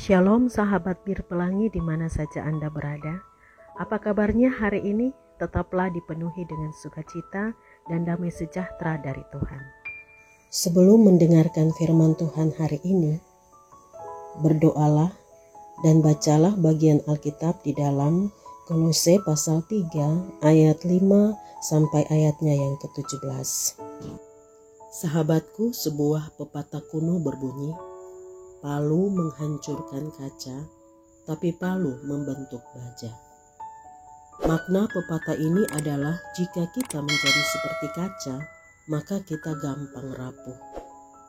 Shalom sahabat Bir Pelangi di mana saja Anda berada. Apa kabarnya hari ini? Tetaplah dipenuhi dengan sukacita dan damai sejahtera dari Tuhan. Sebelum mendengarkan firman Tuhan hari ini, berdoalah dan bacalah bagian Alkitab di dalam Kolose pasal 3 ayat 5 sampai ayatnya yang ke-17. Sahabatku, sebuah pepatah kuno berbunyi, palu menghancurkan kaca, tapi palu membentuk baja. Makna pepatah ini adalah jika kita menjadi seperti kaca, maka kita gampang rapuh.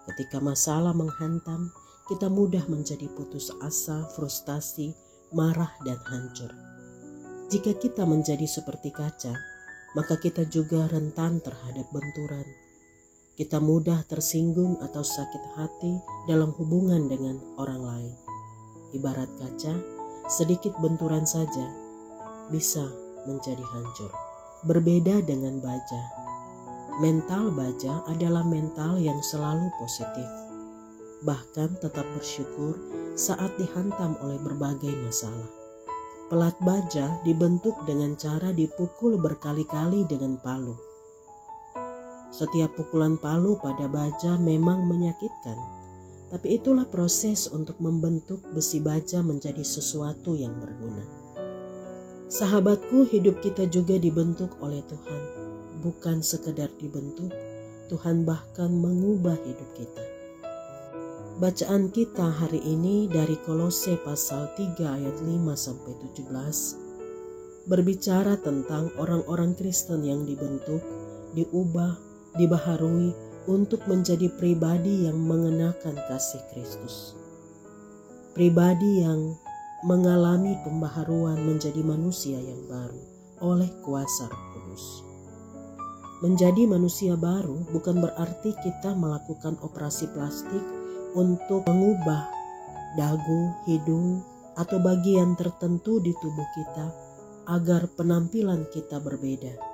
Ketika masalah menghantam, kita mudah menjadi putus asa, frustasi, marah, dan hancur. Jika kita menjadi seperti kaca, maka kita juga rentan terhadap benturan. Kita mudah tersinggung atau sakit hati dalam hubungan dengan orang lain. Ibarat kaca, sedikit benturan saja bisa menjadi hancur. Berbeda dengan baja. Mental baja adalah mental yang selalu positif. Bahkan tetap bersyukur saat dihantam oleh berbagai masalah. Pelat baja dibentuk dengan cara dipukul berkali-kali dengan palu. Setiap pukulan palu pada baja memang menyakitkan, tapi itulah proses untuk membentuk besi baja menjadi sesuatu yang berguna. Sahabatku, hidup kita juga dibentuk oleh Tuhan. Bukan sekedar dibentuk, Tuhan bahkan mengubah hidup kita. Bacaan kita hari ini dari Kolose pasal 3 ayat 5 sampai 17 berbicara tentang orang-orang Kristen yang dibentuk, diubah, dibaharui untuk menjadi pribadi yang mengenakan kasih Kristus. Pribadi yang mengalami pembaharuan menjadi manusia yang baru oleh kuasa Roh Kudus. Menjadi manusia baru bukan berarti kita melakukan operasi plastik untuk mengubah dagu, hidung, atau bagian tertentu di tubuh kita agar penampilan kita berbeda.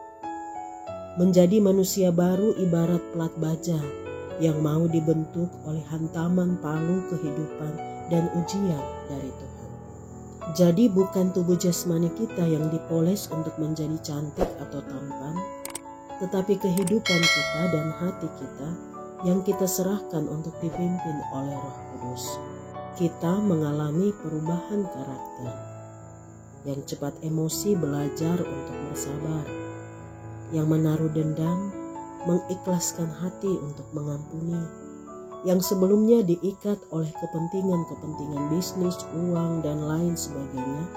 Menjadi manusia baru ibarat pelat baja yang mau dibentuk oleh hantaman palu kehidupan dan ujian dari Tuhan. Jadi bukan tubuh jasmani kita yang dipoles untuk menjadi cantik atau tampan, tetapi kehidupan kita dan hati kita yang kita serahkan untuk dipimpin oleh Roh Kudus. Kita mengalami perubahan karakter. Yang cepat emosi belajar untuk bersabar. Yang menaruh dendam, mengikhlaskan hati untuk mengampuni. Yang sebelumnya diikat oleh kepentingan-kepentingan bisnis, uang, dan lain sebagainya,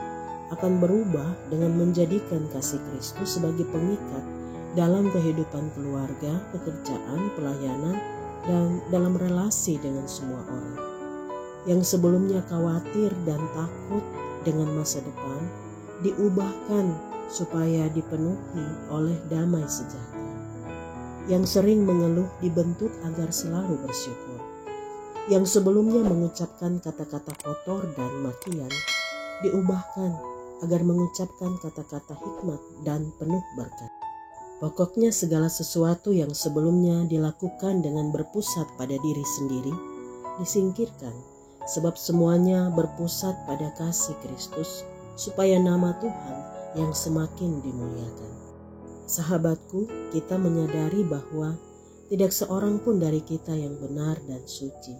akan berubah dengan menjadikan kasih Kristus sebagai pengikat dalam kehidupan keluarga, pekerjaan, pelayanan, dan dalam relasi dengan semua orang. Yang sebelumnya khawatir dan takut dengan masa depan, diubahkan supaya dipenuhi oleh damai sejahtera. Yang sering mengeluh dibentuk agar selalu bersyukur. Yang sebelumnya mengucapkan kata-kata kotor dan makian, diubahkan agar mengucapkan kata-kata hikmat dan penuh berkat. Pokoknya segala sesuatu yang sebelumnya dilakukan dengan berpusat pada diri sendiri, disingkirkan, sebab semuanya berpusat pada kasih Kristus, supaya nama Tuhan yang semakin dimuliakan. Sahabatku, kita menyadari bahwa tidak seorang pun dari kita yang benar dan suci.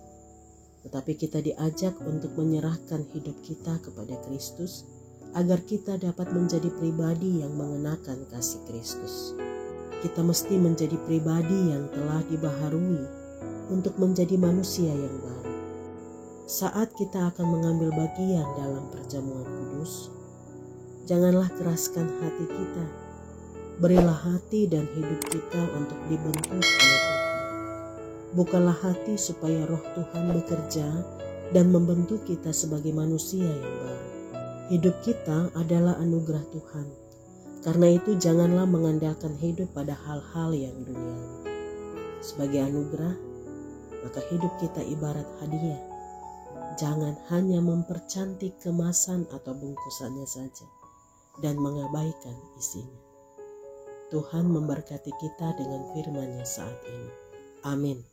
Tetapi kita diajak untuk menyerahkan hidup kita kepada Kristus agar kita dapat menjadi pribadi yang mengenakan kasih Kristus. Kita mesti menjadi pribadi yang telah dibaharui untuk menjadi manusia yang baru. Saat kita akan mengambil bagian dalam perjamuan kudus, janganlah keraskan hati kita. Berilah hati dan hidup kita untuk dibentuk oleh Tuhan. Bukalah hati supaya roh Tuhan bekerja dan membentuk kita sebagai manusia yang baru. Hidup kita adalah anugerah Tuhan. Karena itu janganlah mengandalkan hidup pada hal-hal yang duniawi. Sebagai anugerah, maka hidup kita ibarat hadiah. Jangan hanya mempercantik kemasan atau bungkusannya saja dan mengabaikan isinya. Tuhan memberkati kita dengan firman-Nya saat ini. Amin.